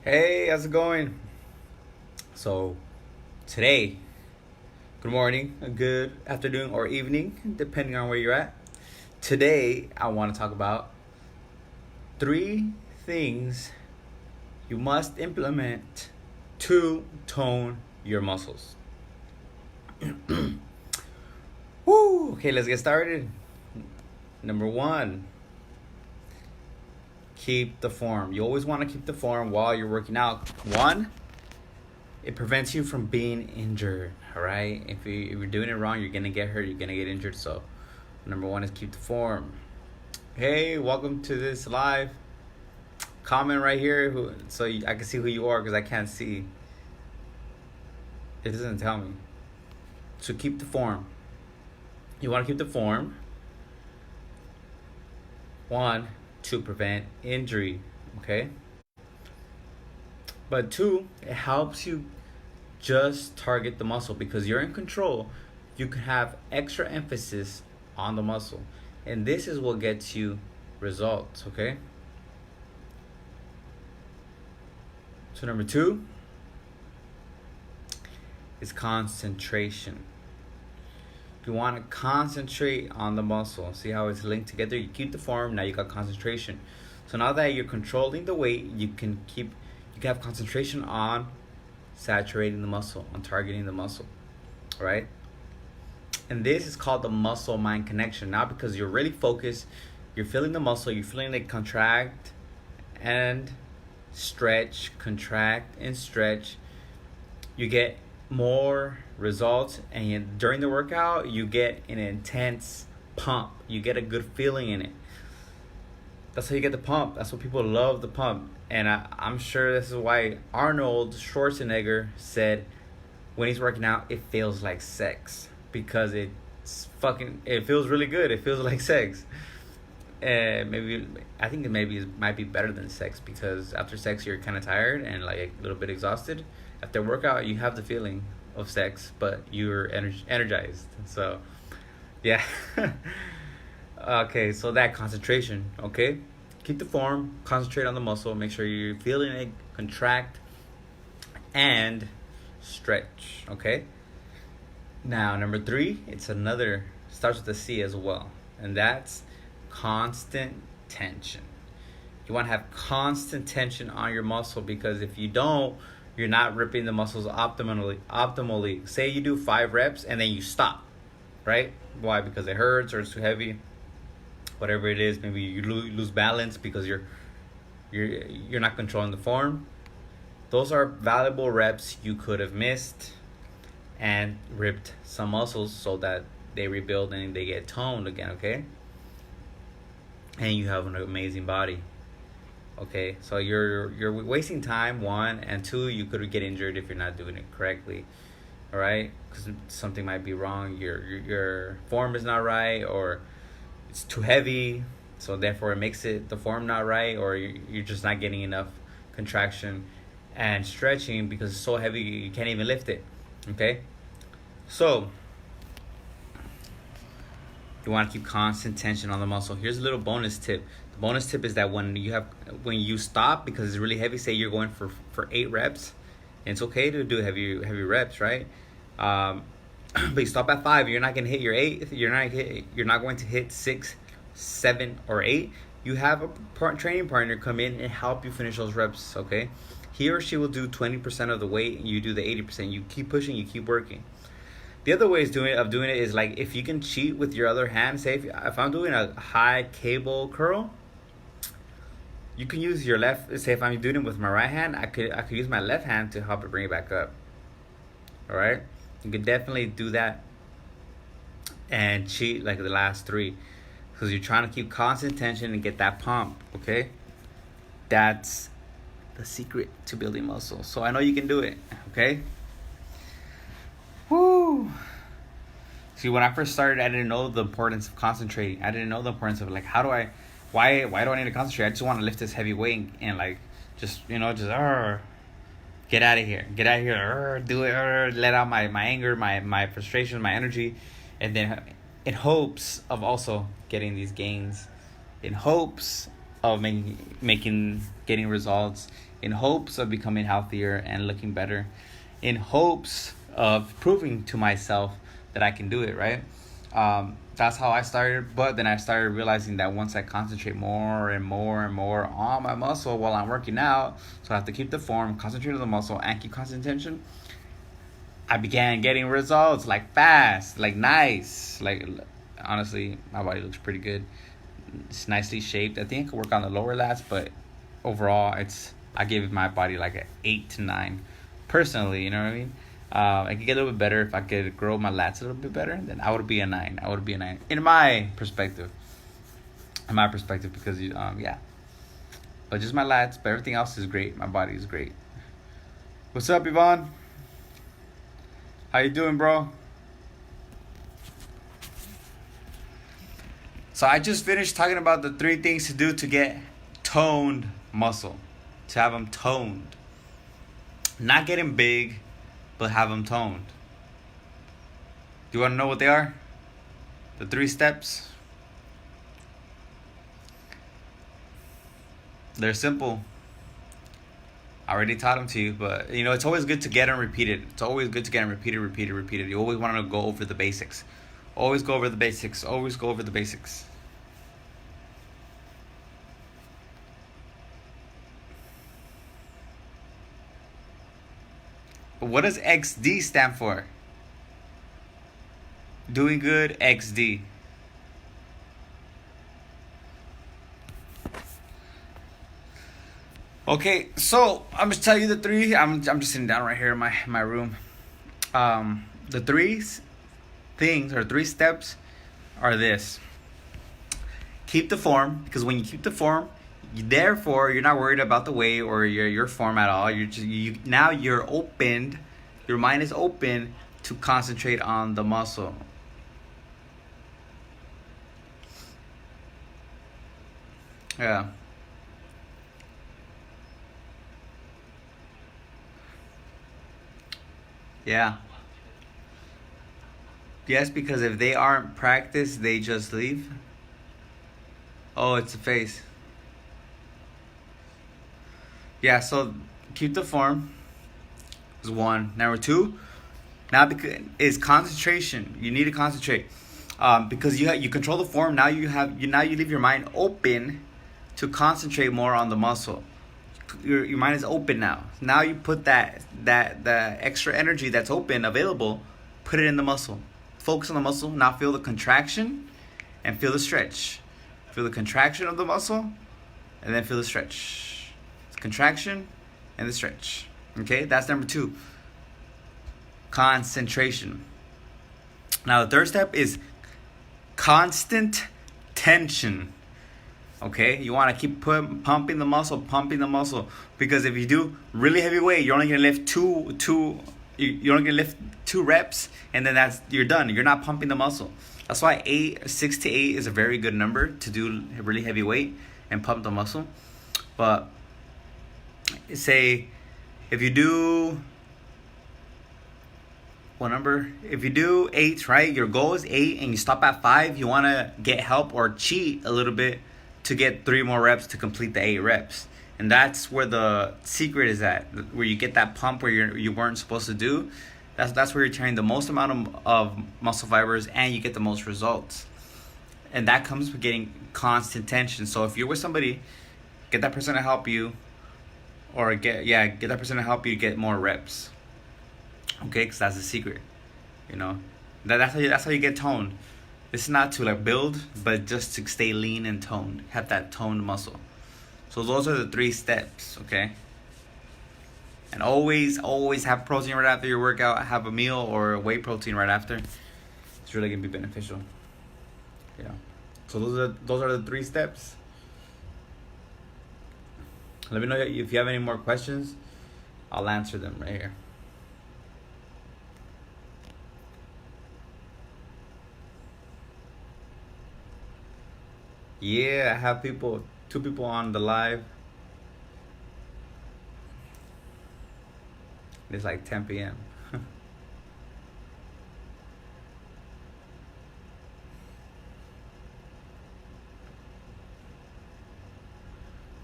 Hey, how's it going? So, today, good morning, a good afternoon, or evening, depending on where you're at. Today, I want to talk about three things you must implement to tone your muscles. Woo! Okay, let's get started. Number one, keep the form. You always want to keep the form while you're working out. One, it prevents you from being injured. All right, if you're doing it wrong, you're gonna get hurt, you're gonna get injured. So number one is keep the form. Hey, welcome to this live. Comment right here so I can see who you are, because I can't see. It doesn't tell me. So keep the form. You want to keep the form. One, to prevent injury. Okay, but two, it helps you just target the muscle because you're in control. You can have extra emphasis on the muscle, and this is what gets you results. Okay, so number two is concentration. You want to concentrate on the muscle. See how it's linked together? You keep the form, now you got concentration. So now that you're controlling the weight, you can have concentration on saturating the muscle, on targeting the muscle, right? And this is called the muscle mind connection. Now, because you're really focused, you're feeling the muscle, you're feeling it contract and stretch, contract and stretch. You get more results, and during the workout, you get an intense pump. You get a good feeling in it. That's how you get the pump. That's what people love, the pump. And I'm sure this is why Arnold Schwarzenegger said when he's working out, it feels like sex. Because it feels really good. It feels like sex. I think it might be better than sex, because after sex you're kind of tired and like a little bit exhausted. After workout you have the feeling of sex, but you're energized. So yeah. Okay, so that concentration. Okay, keep the form, concentrate on the muscle, make sure you're feeling it contract and stretch. Okay, now number three, starts with a C as well, and that's constant tension. You want to have constant tension on your muscle, because if you don't, you're not ripping the muscles optimally. Say you do 5 reps and then you stop, right? Why? Because it hurts or it's too heavy. Whatever it is, maybe you lose balance because you're not controlling the form. Those are valuable reps you could have missed and ripped some muscles so that they rebuild and they get toned again. Okay, and you have an amazing body. Okay, so you're wasting time, one, and two, you could get injured if you're not doing it correctly. All right, because something might be wrong. Your form is not right, or it's too heavy, so therefore it makes the form not right, or you're just not getting enough contraction and stretching because it's so heavy you can't even lift it. Okay, so you want to keep constant tension on the muscle. Here's a little bonus tip. The bonus tip is that when you stop because it's really heavy, say you're going for 8 reps, and it's okay to do heavy reps, right? But you stop at 5, you're not gonna hit your 8. You're not going to hit 6, 7, or 8. You have a training partner come in and help you finish those reps. Okay, he or she will do 20% of the weight, and you do the 80%. You keep pushing, you keep working. The other way of doing it is like, if you can cheat with your other hand. Say if I'm doing a high cable curl, you can use your left. Say if I'm doing it with my right hand, I could use my left hand to help it bring it back up. All right, you could definitely do that and cheat like the last 3, because you're trying to keep constant tension and get that pump. Okay, that's the secret to building muscle. So I know you can do it. Okay. Woo. See, when I first started, I didn't know the importance of concentrating. I didn't know the importance of like, why do I need to concentrate? I just want to lift this heavy weight and like, just get out of here, do it, let out my anger, my frustration, my energy, and then in hopes of also getting these gains, in hopes of getting results, in hopes of becoming healthier and looking better, in hopes of proving to myself that I can do it, right? That's how I started. But then I started realizing that once I concentrate more and more and more on my muscle while I'm working out, so I have to keep the form, concentrate on the muscle, and keep constant tension, I began getting results like fast, like nice. Like, honestly, my body looks pretty good. It's nicely shaped. I think I could work on the lower lats, but overall, I give my body like an 8 to 9. Personally, you know what I mean? I could get a little bit better if I could grow my lats a little bit better. Then I would be a 9. I would be a 9 in my perspective. Because yeah. But just my lats. But everything else is great. My body is great. What's up, Yvonne? How you doing, bro? So I just finished talking about the 3 things to do to get toned muscle. To have them toned. Not getting big, but have them toned. Do you want to know what they are? The 3 steps? They're simple. I already taught them to you, but it's always good to get them repeated. It's always good to get them repeated. You always want to go over the basics. Always go over the basics. Always go over the basics. But what does XD stand for? Doing good, XD. Okay, so I'm just telling you the 3. I'm just sitting down right here in my room. The 3 things or 3 steps are this. Keep the form, because when you keep the form, therefore you're not worried about the weight or your form at all. Now you're opened. Your mind is open to concentrate on the muscle. Yeah. Yeah. Yes, because if they aren't practiced, they just leave. Oh, it's a face. Yeah, so keep the form is 1. Number 2, now is concentration. You need to concentrate. Because you control the form. Now you leave your mind open to concentrate more on the muscle. Your mind is open now. Now you put the extra energy that's available, put it in the muscle. Focus on the muscle. Now feel the contraction and feel the stretch. Feel the contraction of the muscle and then feel the stretch. Contraction and the stretch. Okay, that's number 2. Concentration. Now the 3rd step is constant tension. Okay, you want to keep pumping the muscle, because if you do really heavy weight, you're only gonna lift you're only gonna lift 2 reps, and then you're done. You're not pumping the muscle. That's why 6 to 8 is a very good number to do really heavy weight and pump the muscle. But say if you do if you do 8, right? Your goal is 8 and you stop at 5, you want to get help or cheat a little bit to get 3 more reps to complete the 8 reps. And that's where the secret is at, where you get that pump where you weren't supposed to do. That's where you're training the most amount of muscle fibers and you get the most results. And that comes with getting constant tension. So if you're with somebody, get that person to help you, or get that person to help you get more reps. Okay, because that's the secret. That's how you get toned. It's not to build, but just to stay lean and toned. Have that toned muscle. So those are the 3 steps, okay? And always have protein right after your workout. Have a meal or whey protein right after. It's really gonna be beneficial. Yeah. So those are the 3 steps. Let me know if you have any more questions. I'll answer them right here. Yeah, I have 2 people on the live. It's like 10 p.m.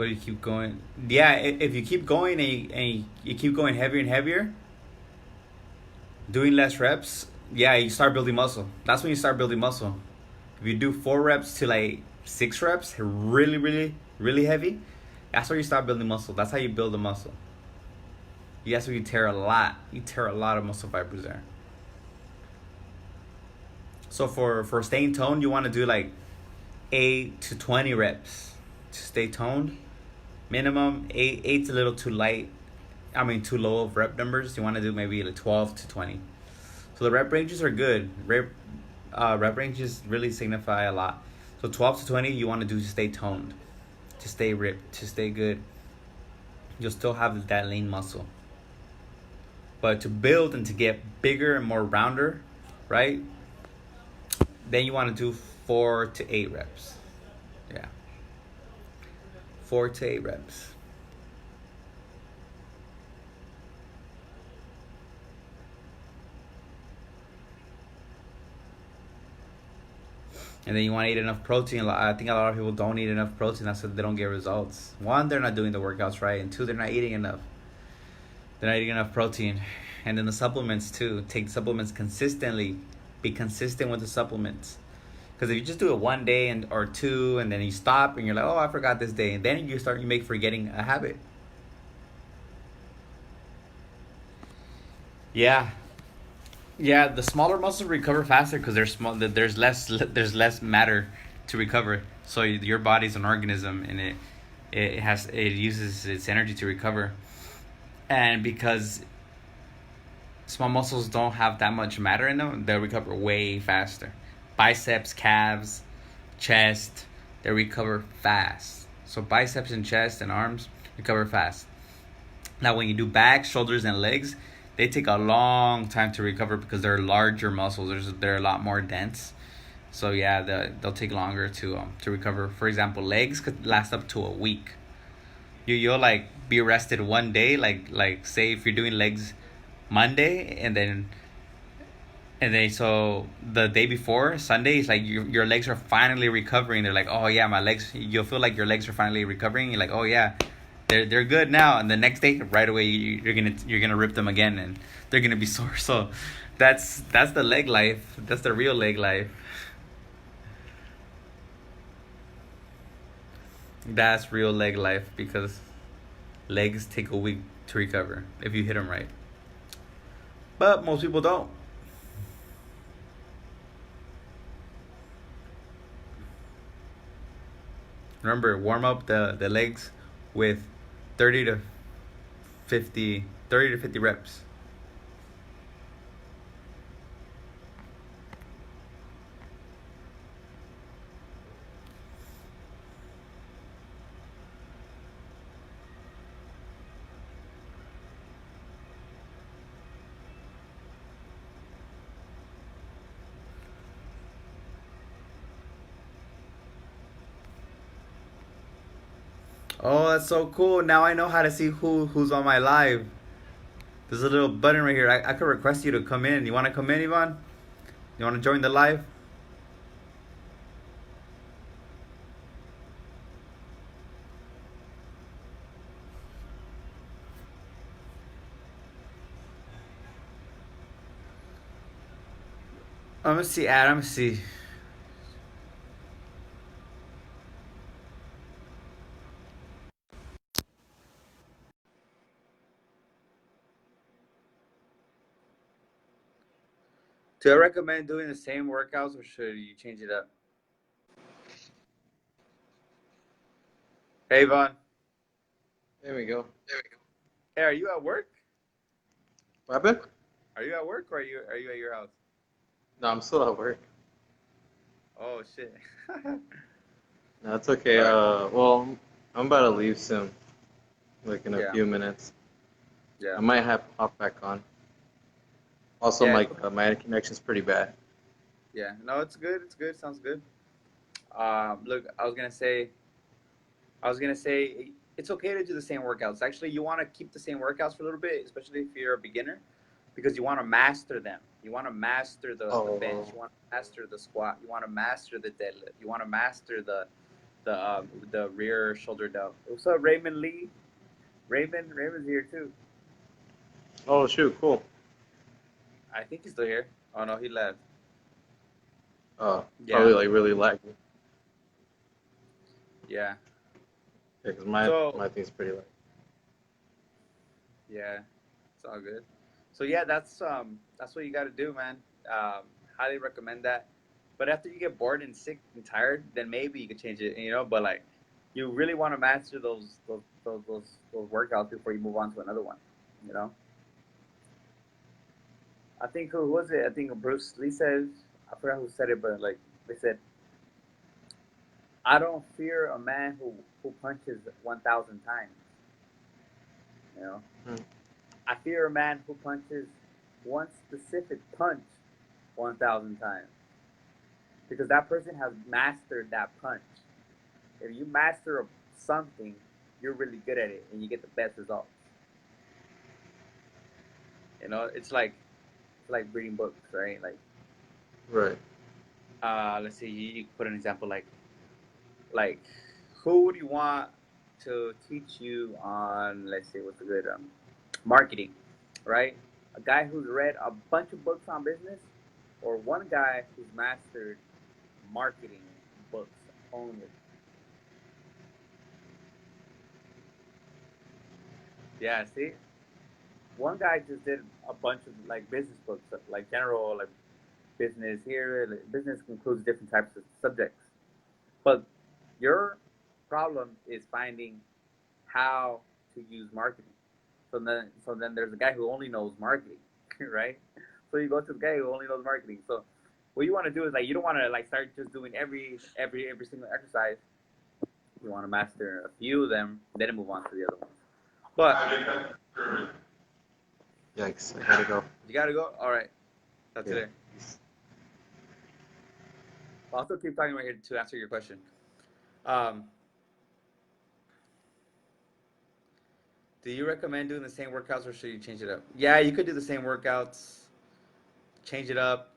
But you keep going. Yeah, if you keep going and you keep going heavier and heavier, doing less reps, yeah, you start building muscle. That's when you start building muscle. If you do 4 reps to like 6 reps, really, really, really heavy, that's where you start building muscle. That's how you build a muscle. That's where you tear a lot. You tear a lot of muscle fibers there. So for staying toned, you want to do like 8 to 20 reps to stay toned. Minimum eight. Eight's a little too light. I mean, too low of rep numbers. You want to do maybe like 12 to 20. So the rep ranges are good. Rep ranges really signify a lot. So 12 to 20, you want to do to stay toned, to stay ripped, to stay good. You'll still have that lean muscle. But to build and to get bigger and more rounder, right? Then you want to do 4 to 8 reps. Yeah. 4 to 8 reps. And then you want to eat enough protein. I think a lot of people don't eat enough protein. That's why they don't get results. One, they're not doing the workouts right. And two, they're not eating enough. They're not eating enough protein. And then the supplements too. Take supplements consistently. Be consistent with the supplements. Because if you just do it one day or two, and then you stop and you're like, oh, I forgot this day. And then you make forgetting a habit. Yeah. Yeah, the smaller muscles recover faster because they're small. There's less matter to recover. So your body's an organism, and it uses its energy to recover. And because small muscles don't have that much matter in them, they'll recover way faster. Biceps, calves, chest, they recover fast. So biceps and chest and arms recover fast. Now when you do back, shoulders, and legs, they take a long time to recover because they're larger muscles. They're a lot more dense. So yeah, they'll take longer to recover. For example, legs could last up to a week. You'll like be rested one day, like say if you're doing legs Monday, and then so the day before Sunday, it's like your legs are finally recovering. They're like, oh yeah, my legs. You'll feel like your legs are finally recovering. You're like, oh yeah, they're good now. And the next day, right away, you're gonna rip them again, and they're gonna be sore. So that's the leg life. That's the real leg life. That's real leg life because legs take a week to recover if you hit them right. But most people don't. Remember, warm up the legs with 30 to 50 reps. Oh, that's so cool. Now I know how to see who's on my live. There's a little button right here. I could request you to come in. You want to come in, Ivan? You want to join the live? I'm gonna see Adam. See. Do I recommend doing the same workouts or should you change it up? Hey, Ivan. There we go. Hey, are you at work? What happened? Are you at work or are you at your house? No, I'm still at work. Oh shit. No, it's okay. All right. Well, I'm about to leave soon, like in a Yeah. few minutes. Yeah. I might have to hop back on. Also, Yeah. my connection's pretty bad. Yeah. No, it's good. It's good. Sounds good. Look, I was gonna say it's okay to do the same workouts. Actually, you want to keep the same workouts for a little bit, especially if you're a beginner, because you want to master them. You want to master the bench. Oh, You want to master the squat. You want to master the deadlift. You want to master the rear shoulder delt. What's up, Raymond Lee? Raymond's here too. Oh shoot, cool. I think he's still here. Oh no, he left. Probably Yeah, like really laggy. yeah. Yeah, cause my So my thing's pretty laggy. yeah, it's all good. So yeah, that's what you got to do, man. Highly recommend that. But after you get bored and sick and tired, then maybe you could change it, you know. But like, you really want to master those workouts before you move on to another one, you know. I think who was it? I think Bruce Lee says, I forgot who said it, but like they said, I don't fear a man who punches 1,000 times. You know, Hmm. I fear a man who punches one specific punch 1,000 times because that person has mastered that punch. If you master something, you're really good at it and you get the best results. You know, it's like reading books, right? Like, Right. let's see, you put an example like who would you want to teach you on, let's see, what's a good marketing, right? A guy who's read a bunch of books on business, or one guy who's mastered marketing books only. Yeah, see, one guy just did a bunch of like business books, like general like business here. Like, business includes different types of subjects, but your problem is finding how to use marketing. So then there's a guy who only knows marketing, right? So you go to the guy who only knows marketing. So what you want to do is like you don't want to like start just doing every single exercise. You want to master a few of them, then move on to the other ones. But Yikes! I gotta go. you gotta go. All right, that's Yeah. it. I'll still keep talking right here to answer your question. Um, do you recommend doing the same workouts or should you change it up? Yeah, you could do the same workouts, change it up,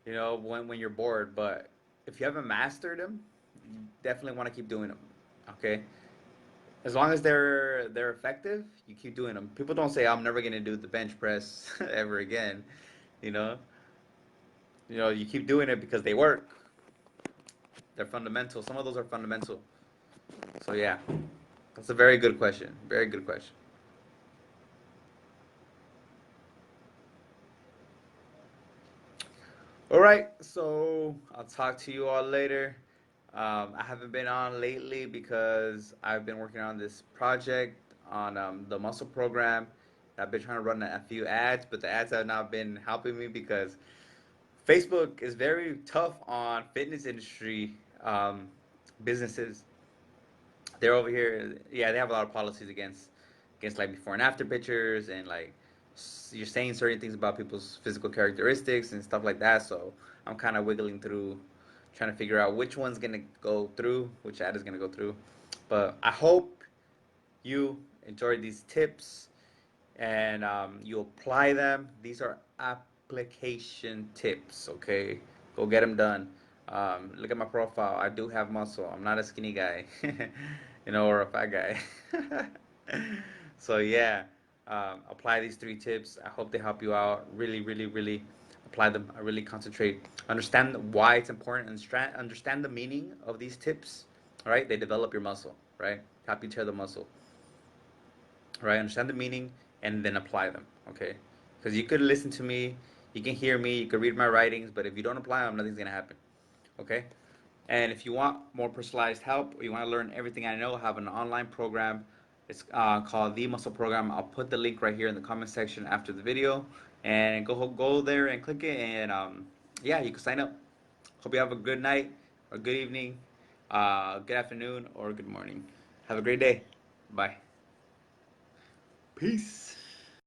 you know, when you're bored. But if you haven't mastered them, you definitely want to keep doing them. Okay, as long as they're effective, you keep doing them. People don't say I'm never gonna do the bench press ever again. You know, you keep doing it because they work. They're fundamental. Some of those are fundamental. So yeah, that's a very good question. Very good question. All right, so I'll talk to you all later. I haven't been on lately because I've been working on this project on the muscle program. I've been trying to run a few ads, but the ads have not been helping me because Facebook is very tough on fitness industry businesses. They're over here. Yeah, they have a lot of policies against like before and after pictures and like you're saying certain things about people's physical characteristics and stuff like that. So I'm kind of wiggling through, trying to figure out which one's gonna go through, which ad is gonna go through. But I hope you enjoyed these tips and you apply them. These are application tips, okay? Go get them done. Look at my profile. I do have muscle. I'm not a skinny guy, or a fat guy. So yeah, apply these three tips. I hope they help you out. Really, really, really apply them. I really concentrate. Understand why it's important. Understand the meaning of these tips. All right, they develop your muscle. Right, help you tear the muscle. Right, understand the meaning and then apply them. Okay, because you could listen to me, you can hear me, you could read my writings, but if you don't apply them, nothing's gonna happen. Okay, and if you want more personalized help or you want to learn everything I know, I have an online program. It's called the Muscle Program. I'll put the link right here in the comment section after the video, and go there and click it, and yeah, you can sign up. Hope you have a good night or good evening, good afternoon or good morning. Have a great day. Bye. Peace.